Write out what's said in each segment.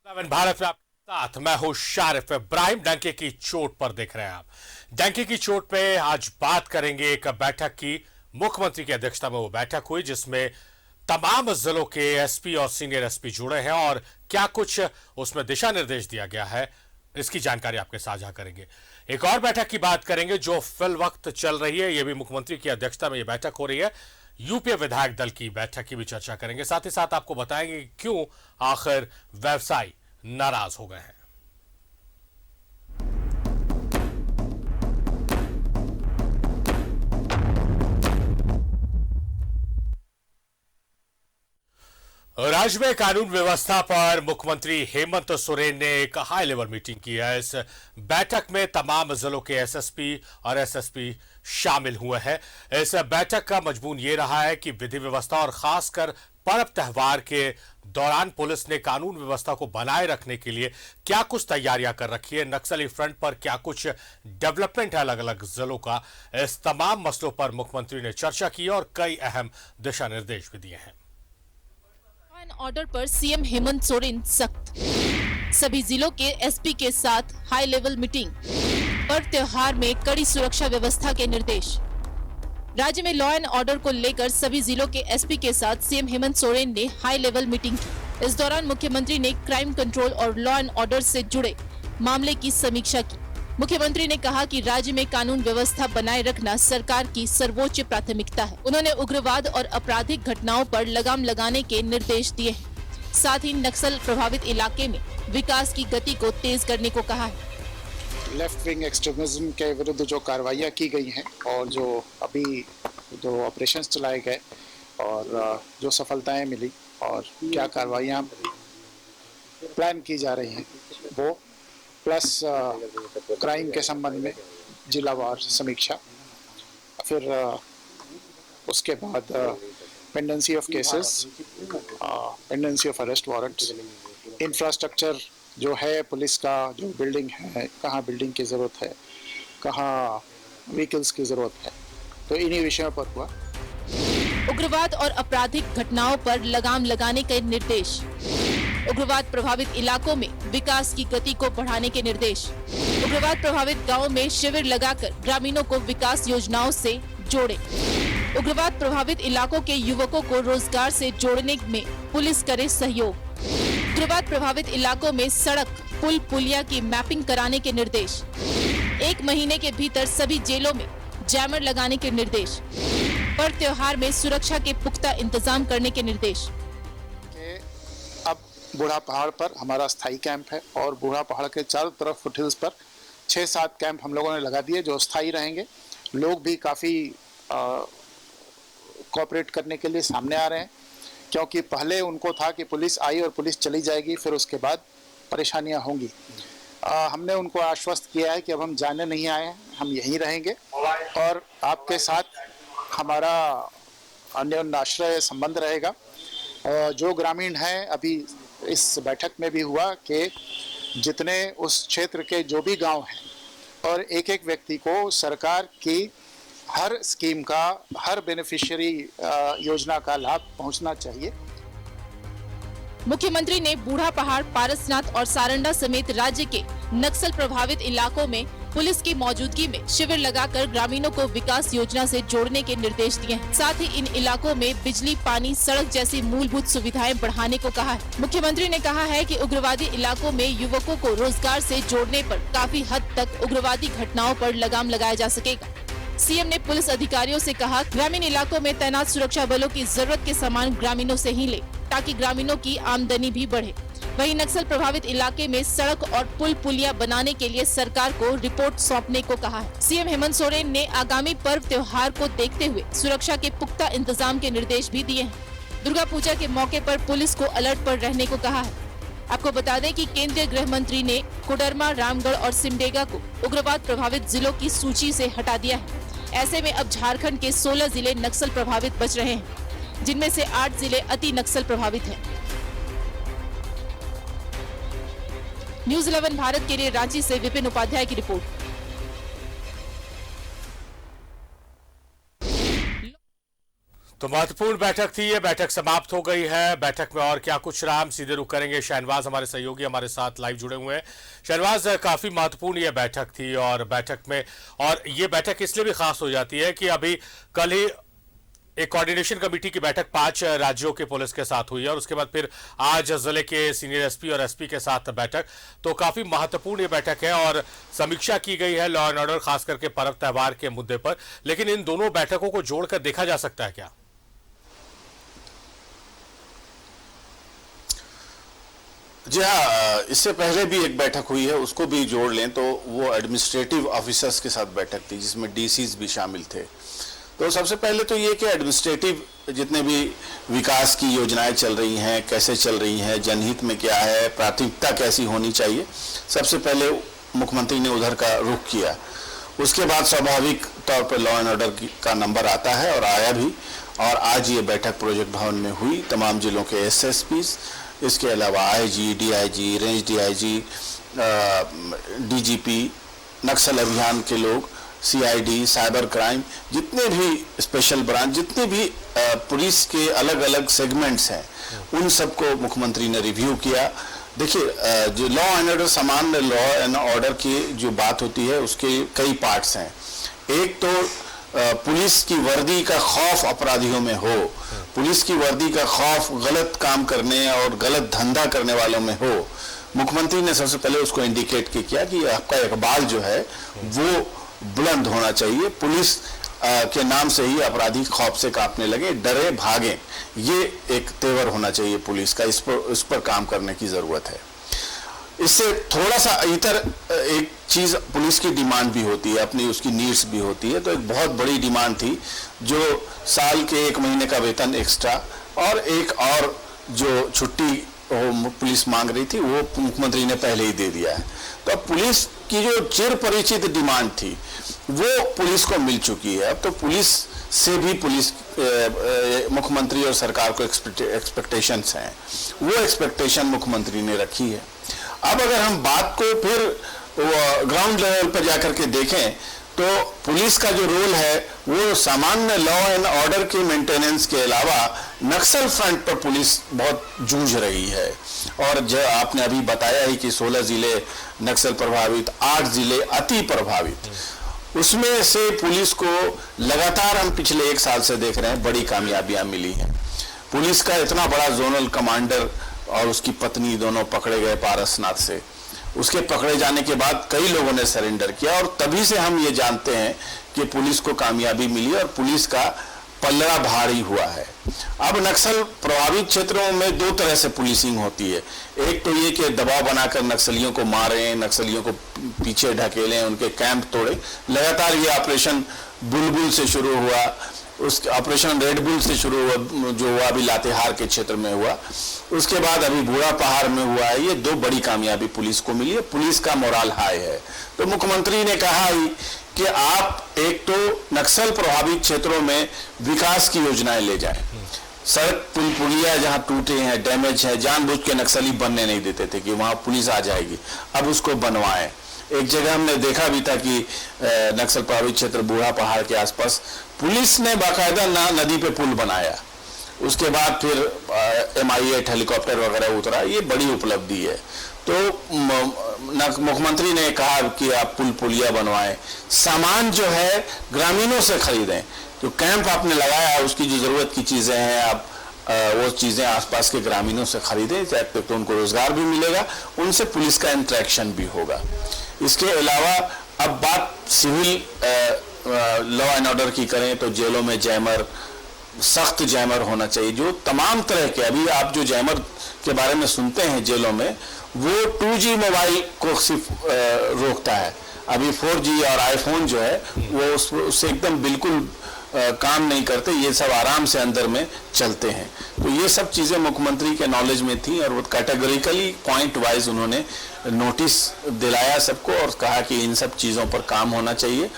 भारत में आपके साथ मैं हूं शारिफ इब्राहिम। डंके की चोट पर देख रहे हैं आप। डंके की चोट पे आज बात करेंगे एक बैठक की। मुख्यमंत्री की अध्यक्षता में वो बैठक हुई जिसमें तमाम जिलों के एसपी और सीनियर एसपी जुड़े हैं और क्या कुछ उसमें दिशा निर्देश दिया गया है, इसकी जानकारी आपके साझा करेंगे। एक और बैठक की बात करेंगे जो फिल वक्त चल रही है, यह भी मुख्यमंत्री की अध्यक्षता में यह बैठक हो रही है। यूपीए विधायक दल की बैठक की भी चर्चा करेंगे। साथ ही साथ आपको बताएंगे कि क्यों आखिर व्यवसायी नाराज हो गए हैं। राज्य में कानून व्यवस्था पर मुख्यमंत्री हेमंत सोरेन ने एक हाई लेवल मीटिंग की है। इस बैठक में तमाम जिलों के एसएसपी और एसएसपी शामिल हुए हैं। इस बैठक का मजमून ये रहा है कि विधि व्यवस्था और खासकर पर्व त्योहार के दौरान पुलिस ने कानून व्यवस्था को बनाए रखने के लिए क्या कुछ तैयारियां कर रखी है, नक्सली फ्रंट पर क्या कुछ डेवलपमेंट है अलग अलग जिलों का। इस तमाम मसलों पर मुख्यमंत्री ने चर्चा की और कई अहम दिशा निर्देश भी दिए हैं। ऑर्डर पर सीएम हेमंत सोरेन सख्त, सभी जिलों के एसपी के साथ हाई लेवल मीटिंग, पर्व त्योहार में कड़ी सुरक्षा व्यवस्था के निर्देश। राज्य में लॉ एंड ऑर्डर को लेकर सभी जिलों के एसपी के साथ सीएम हेमंत सोरेन ने हाई लेवल मीटिंग की। इस दौरान मुख्यमंत्री ने क्राइम कंट्रोल और लॉ एंड ऑर्डर से जुड़े मामले की समीक्षा की। मुख्यमंत्री ने कहा कि राज्य में कानून व्यवस्था बनाए रखना सरकार की सर्वोच्च प्राथमिकता है। उन्होंने उग्रवाद और आपराधिक घटनाओं पर लगाम लगाने के निर्देश दिए हैं। साथ ही नक्सल प्रभावित इलाके में विकास की गति को तेज करने को कहा है। लेफ्ट विंग एक्सट्रीमिज्म के विरुद्ध जो कार्रवाइयाँ की गई हैं और जो अभी जो ऑपरेशंस चलाए गए और जो सफलताएं मिली और क्या कार्रवाइयाँ प्लान की जा रही हैं, वो प्लस क्राइम के संबंध में जिलावार समीक्षा, फिर उसके बाद pendency of cases, pendency of arrest warrants, infrastructure जो है पुलिस का, जो बिल्डिंग है, कहाँ बिल्डिंग की ज़रूरत है, कहाँ व्हीकल्स की ज़रूरत है, तो इन्हीं विषयों पर हुआ। उग्रवाद और आपराधिक घटनाओं पर लगाम लगाने के निर्देश। उग्रवाद प्रभावित इलाकों में विकास की गति को बढ़ाने के निर्देश। उग्रवाद प्रभावित गांवों में शिविर लगाकर ग्रामीणों को विकास योजनाओं से जोड़े। उग्रवाद प्रभावित इलाकों के युवकों को रोजगार से जोड़ने में पुलिस करे सहयोग। उग्रवाद प्रभावित इलाकों में सड़क, पुल, पुलिया की मैपिंग कराने के निर्देश। 1 महीने के भीतर सभी जेलों में जैमर लगाने के निर्देश। पर्व त्योहार में सुरक्षा के पुख्ता इंतजाम करने के निर्देश। अब बूढ़ा पहाड़ पर हमारा स्थायी कैंप है और बूढ़ा पहाड़ के चारों तरफ फुटहिल्स पर 6-7 कैंप हम लोगों ने लगा दिए जो स्थायी रहेंगे। लोग भी काफ़ी कोऑपरेट करने के लिए सामने आ रहे हैं, क्योंकि पहले उनको था कि पुलिस आई और पुलिस चली जाएगी, फिर उसके बाद परेशानियां होंगी। हमने उनको आश्वस्त किया है कि अब हम जाने नहीं आए हैं, हम यहीं रहेंगे और आपके साथ हमारा अन्योन्य आश्रय संबंध रहेगा। जो ग्रामीण हैं, अभी इस बैठक में भी हुआ कि जितने उस क्षेत्र के जो भी गांव हैं और एक एक व्यक्ति को सरकार की हर स्कीम का, हर बेनिफिशियरी योजना का लाभ पहुंचना चाहिए। मुख्यमंत्री ने बूढ़ा पहाड़, पारसनाथ और सारंडा समेत राज्य के नक्सल प्रभावित इलाकों में पुलिस की मौजूदगी में शिविर लगाकर ग्रामीणों को विकास योजना से जोड़ने के निर्देश दिए हैं। साथ ही इन इलाकों में बिजली, पानी, सड़क जैसी मूलभूत सुविधाएं बढ़ाने को कहा है। मुख्यमंत्री ने कहा है कि उग्रवादी इलाकों में युवकों को रोजगार से जोड़ने पर काफी हद तक उग्रवादी घटनाओं पर लगाम लगाया जा सकेगा। सीएम ने पुलिस अधिकारियों से कहा, ग्रामीण इलाकों में तैनात सुरक्षा बलों की जरूरत के सामान ग्रामीणों से ही ले, ताकि ग्रामीणों की आमदनी भी बढ़े। वहीं नक्सल प्रभावित इलाके में सड़क और पुल, पुलिया बनाने के लिए सरकार को रिपोर्ट सौंपने को कहा है। सीएम हेमंत सोरेन ने आगामी पर्व त्योहार को देखते हुए सुरक्षा के पुख्ता इंतजाम के निर्देश भी दिए हैं। दुर्गा पूजा के मौके पर पुलिस को अलर्ट पर रहने को कहा है। आपको बता दें कि केंद्रीय गृह मंत्री ने कोडरमा, रामगढ़ और सिमडेगा को उग्रवाद प्रभावित जिलों की सूची से हटा दिया है। ऐसे में अब झारखंड के 16 जिले नक्सल प्रभावित बच रहे हैं, जिनमें से 8 जिले अति नक्सल प्रभावित हैं। न्यूज़ 11 भारत के लिए रांची से विपिन उपाध्याय की रिपोर्ट। तो महत्वपूर्ण बैठक थी, ये बैठक समाप्त हो गई है। बैठक में और क्या कुछ रहा, हम सीधे रुख करेंगे। शहनवाज हमारे सहयोगी हमारे साथ लाइव जुड़े हुए हैं। शहनवाज, काफी महत्वपूर्ण ये बैठक थी और बैठक में, और ये बैठक इसलिए भी खास हो जाती है कि अभी कल ही एक कोऑर्डिनेशन कमेटी की बैठक 5 राज्यों के पुलिस के साथ हुई है और उसके बाद फिर आज जिले के सीनियर एसपी और एसपी के साथ बैठक। तो काफी महत्वपूर्ण ये बैठक है और समीक्षा की गई है लॉ एंड ऑर्डर, खास करके पर्व त्योहार के मुद्दे पर। लेकिन इन दोनों बैठकों को जोड़कर देखा जा सकता है क्या? जी हाँ, इससे पहले भी एक बैठक हुई है, उसको भी जोड़ लें तो वो एडमिनिस्ट्रेटिव ऑफिसर्स के साथ बैठक थी जिसमें डीसीज भी शामिल थे। तो सबसे पहले तो ये कि एडमिनिस्ट्रेटिव जितने भी विकास की योजनाएं चल रही हैं, कैसे चल रही हैं, जनहित में क्या है, प्राथमिकता कैसी होनी चाहिए, सबसे पहले मुख्यमंत्री ने उधर का रुख किया। उसके बाद स्वाभाविक तौर पर लॉ एंड ऑर्डर का नंबर आता है और आया भी। और आज ये बैठक प्रोजेक्ट भवन में हुई, तमाम जिलों के एसएसपीज, इसके अलावा IG, DIG, range DIG, DGP, Naxal अभियान के लोग, सीआईडी, साइबर क्राइम, जितने भी स्पेशल ब्रांच, जितने भी पुलिस के अलग अलग सेगमेंट्स हैं, उन सबको मुख्यमंत्री ने रिव्यू किया। देखिए, जो लॉ एंड ऑर्डर, सामान्य लॉ एंड ऑर्डर की जो बात होती है उसके कई पार्ट्स हैं। एक तो पुलिस की वर्दी का खौफ अपराधियों में हो, पुलिस की वर्दी का खौफ गलत काम करने और गलत धंधा करने वालों में हो। मुख्यमंत्री ने सबसे पहले उसको इंडिकेट किया कि आपका इकबाल जो है वो बुलंद होना चाहिए, पुलिस के नाम से ही अपराधी खौफ से कांपने लगे, डरे, भागे। ये एक तेवर होना चाहिए पुलिस का, इस पर काम करने की जरूरत है। इससे थोड़ा सा इतर एक चीज पुलिस की डिमांड भी होती है, अपनी उसकी नीड्स भी होती है। तो एक बहुत बड़ी डिमांड थी जो साल के 1 महीने का वेतन एक्स्ट्रा और एक और जो छुट्टी पुलिस मांग रही थी वो मुख्यमंत्री ने पहले ही दे दिया है। तो अब पुलिस की जो चिर परिचित डिमांड थी वो पुलिस को मिल चुकी है। अब तो पुलिस से भी मुख्यमंत्री और सरकार को एक्सपेक्टेशंस हैं, वो एक्सपेक्टेशन मुख्यमंत्री ने रखी है। अब अगर हम बात को फिर ग्राउंड लेवल पर जाकर के देखें तो पुलिस का जो रोल है वो सामान्य लॉ एंड ऑर्डर के मेंटेनेंस के अलावा नक्सल फ्रंट पर पुलिस बहुत जूझ रही है। और जो आपने अभी बताया ही कि 16 जिले नक्सल प्रभावित, 8 जिले अति प्रभावित, उसमें से पुलिस को लगातार हम पिछले 1 साल से देख रहे हैं बड़ी कामयाबियां मिली हैं। पुलिस का इतना बड़ा जोनल कमांडर और उसकी पत्नी दोनों पकड़े गए पारसनाथ से, उसके पकड़े जाने के बाद कई लोगों ने सरेंडर किया और तभी से हम ये जानते हैं कि पुलिस को कामयाबी मिली और पुलिस का पल्ला भारी हुआ है। अब नक्सल प्रभावित क्षेत्रों में 2 तरह से पुलिसिंग होती है। एक तो ये कि दबाव बनाकर नक्सलियों को मारें, नक्सलियों को पीछे ढकेलें, उनके कैंप तोड़ें। लगातार ये ऑपरेशन बुलबुल से शुरू हुआ, उस ऑपरेशन रेड बुल से शुरू हुआ जो हुआ अभी लातेहार के क्षेत्र में हुआ, उसके बाद अभी बूढ़ा पहाड़ में हुआ है। ये 2 बड़ी कामयाबी पुलिस को मिली है, पुलिस का मोराल हाई है। तो मुख्यमंत्री ने कहा ही कि आप एक तो नक्सल प्रभावित क्षेत्रों में विकास की योजनाएं ले जाएं। सड़क पुल पुलिया जहां टूटे हैं, डैमेज है, जानबूझ के नक्सली बनने नहीं देते थे कि वहां पुलिस आ जाएगी, अब उसको बनवाएं। एक जगह हमने देखा भी था कि नक्सल प्रभावित क्षेत्र बूढ़ा पहाड़ के आसपास पुलिस ने बाकायदा नदी पे पुल बनाया, उसके बाद फिर MI8 हेलीकॉप्टर वगैरह उतरा। ये बड़ी उपलब्धि है। तो मुख्यमंत्री ने कहा कि आप पुल पुलिया बनवाएं, सामान जो है ग्रामीणों से खरीदें। तो कैंप आपने लगाया, उसकी जो जरूरत की चीजें हैं आप वो चीजें आसपास के ग्रामीणों से खरीदें, तो उनको रोजगार भी मिलेगा, उनसे पुलिस का इंटरेक्शन भी होगा। इसके अलावा अब बात सिविल लॉ एंड ऑर्डर की करें तो जेलों में जैमर, सख्त जैमर होना चाहिए। जो तमाम तरह के, अभी आप जो जैमर के बारे में सुनते हैं जेलों में, वो 2G मोबाइल को सिर्फ रोकता है। अभी 4G और आईफोन जो है वो उससे एकदम बिल्कुल काम नहीं करते, ये सब आराम से अंदर में चलते हैं। तो ये सब चीजें मुख्यमंत्री के नॉलेज में थी और वो कैटेगरिकली पॉइंट वाइज उन्होंने नोटिस दिलाया सबको और कहा कि इन सब चीजों पर काम होना चाहिए।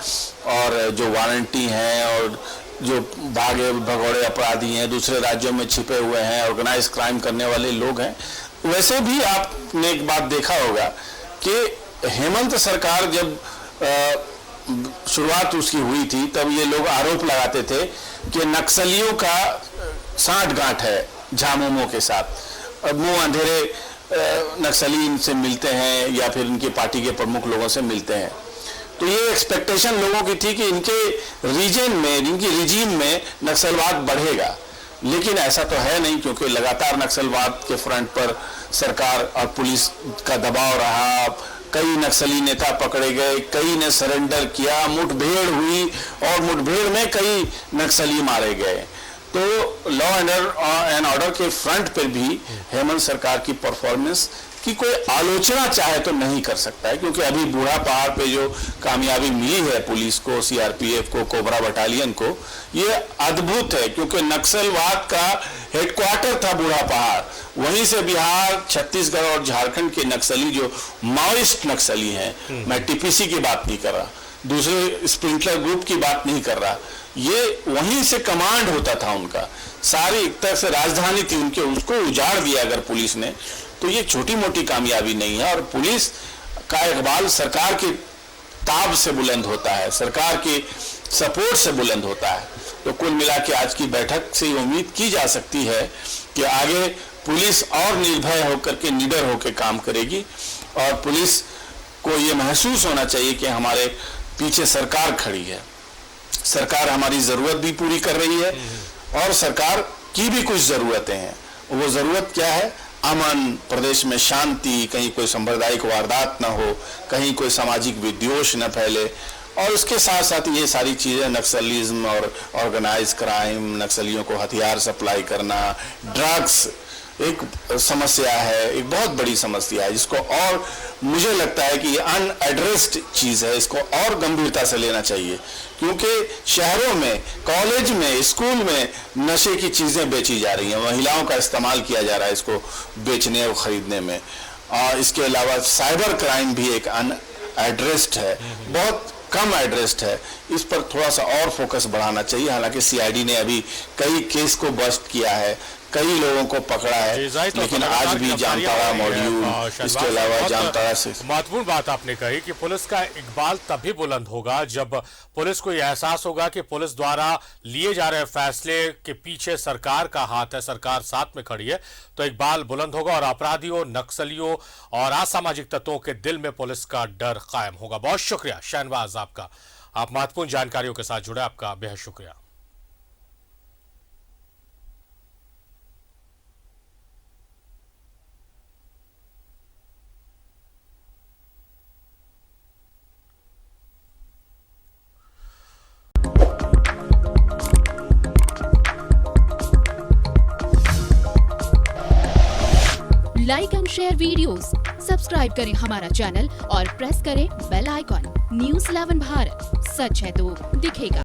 और जो वारंटी हैं और जो भागे भगोड़े अपराधी हैं, दूसरे राज्यों में छिपे हुए हैं, ऑर्गेनाइज क्राइम करने वाले लोग हैं। वैसे भी आपने एक बात देखा होगा कि हेमंत सरकार जब शुरुआत उसकी हुई थी तब ये लोग आरोप लगाते थे कि नक्सलियों का सांठ-गांठ है झामुमो के साथ। मुंह अंधेरे नक्सली इनसे मिलते हैं या फिर इनकी पार्टी के प्रमुख लोगों से मिलते हैं। तो ये एक्सपेक्टेशन लोगों की थी कि इनके रीजन में, इनकी रिजीम में नक्सलवाद बढ़ेगा, लेकिन ऐसा तो है नहीं, क्योंकि लगातार नक्सलवाद के फ्रंट पर सरकार और पुलिस का दबाव रहा। कई नक्सली नेता पकड़े गए, कई ने सरेंडर किया, मुठभेड़ हुई और मुठभेड़ में कई नक्सली मारे गए। तो लॉ एंड ऑर्डर के फ्रंट पर भी हेमंत सरकार की परफॉर्मेंस की कोई आलोचना चाहे तो नहीं कर सकता है, क्योंकि अभी बूढ़ा पहाड़ पे जो कामयाबी मिली है पुलिस को, सीआरपीएफ को, कोबरा बटालियन को, ये अद्भुत है। क्योंकि नक्सलवाद का हेडक्वार्टर था बूढ़ा पहाड़, वहीं से बिहार, छत्तीसगढ़ और झारखंड के नक्सली जो माओइस्ट नक्सली हैं, मैं टीपीसी की बात नहीं कर रहा, दूसरे स्प्रिंकलर ग्रुप की बात नहीं कर रहा, ये वहीं से कमांड होता था उनका, सारी एक तरह से राजधानी थी उनके, उसको उजाड़ दिया अगर पुलिस ने, तो ये छोटी मोटी कामयाबी नहीं है। और पुलिस का इकबाल सरकार के ताब से बुलंद होता है, सरकार के सपोर्ट से बुलंद होता है। तो कुल मिला के आज की बैठक से उम्मीद की जा सकती है कि आगे पुलिस और निर्भय होकर के, निडर होकर काम करेगी, और पुलिस को ये महसूस होना चाहिए कि हमारे पीछे सरकार खड़ी है, सरकार हमारी जरूरत भी पूरी कर रही है, और सरकार की भी कुछ जरूरतें हैं। वो जरूरत क्या है? अमन, प्रदेश में शांति, कहीं कोई सांप्रदायिक वारदात ना हो, कहीं कोई सामाजिक विद्वेष न फैले, और उसके साथ साथ ये सारी चीज़ें, नक्सलिज्म और ऑर्गेनाइज क्राइम, नक्सलियों को हथियार सप्लाई करना, ड्रग्स एक समस्या है, एक बहुत बड़ी समस्या है, जिसको और मुझे लगता है कि ये अनएड्रेस्ड चीज़ है, इसको और गंभीरता से लेना चाहिए, क्योंकि शहरों में, कॉलेज में, स्कूल में नशे की चीज़ें बेची जा रही हैं, महिलाओं का इस्तेमाल किया जा रहा है इसको बेचने और ख़रीदने में, और इसके अलावा साइबर क्राइम भी एक अनएड्रेस्ड है, बहुत कम एड्रेस्ड है। इस पर थोड़ा सा और फोकस बढ़ाना चाहिए। हालांकि सीआईडी ने अभी कई केस को बस्ट किया है, कई लोगों को पकड़ा है, लेकिन आज भी जामताड़ा मॉड्यूल, इसके अलावा जामताड़ा से महत्वपूर्ण बात आपने कही कि पुलिस का इकबाल तभी बुलंद होगा जब पुलिस को यह एहसास होगा कि पुलिस द्वारा लिए जा रहे फैसले के पीछे सरकार का हाथ है, सरकार साथ में खड़ी है, तो इकबाल बुलंद होगा और अपराधियों, नक्सलियों और असामाजिक तत्वों के दिल में पुलिस का डर कायम होगा। बहुत शुक्रिया शहनवाज आपका, आप महत्वपूर्ण जानकारियों के साथ जुड़े, आपका बेहद शुक्रिया। Like and share videos, subscribe करें हमारा चैनल और प्रेस करें बेल आइकॉन। न्यूज़ 11 भारत, सच है तो दिखेगा।